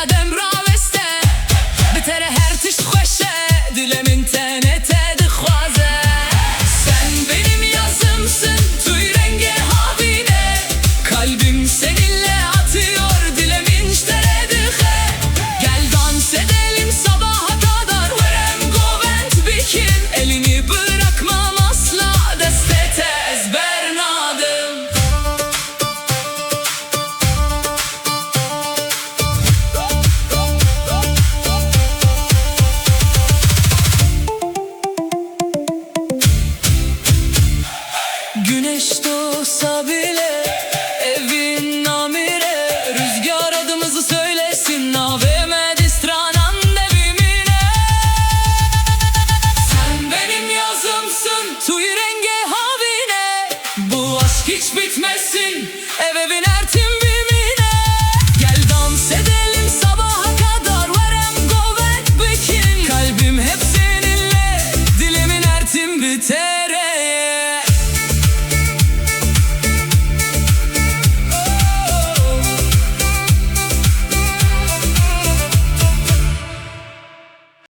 dem raveste Bitere her tişt xoşe Dilemin tenete dixwaze Sen benim yazımsın Tuy rengi havine Kalbim seninle atıyor Dilemin ştere dixe Gel dans edelim sabaha kadar Verem govent bikin Elini bırakmam asla Destete ezber nadım Güneş doğsa bile evin namire Rüzgar adımızı söylesin Aveme distranan devimine Sen benim yazımsın Tuy renge havine Bu aşk hiç bitmesin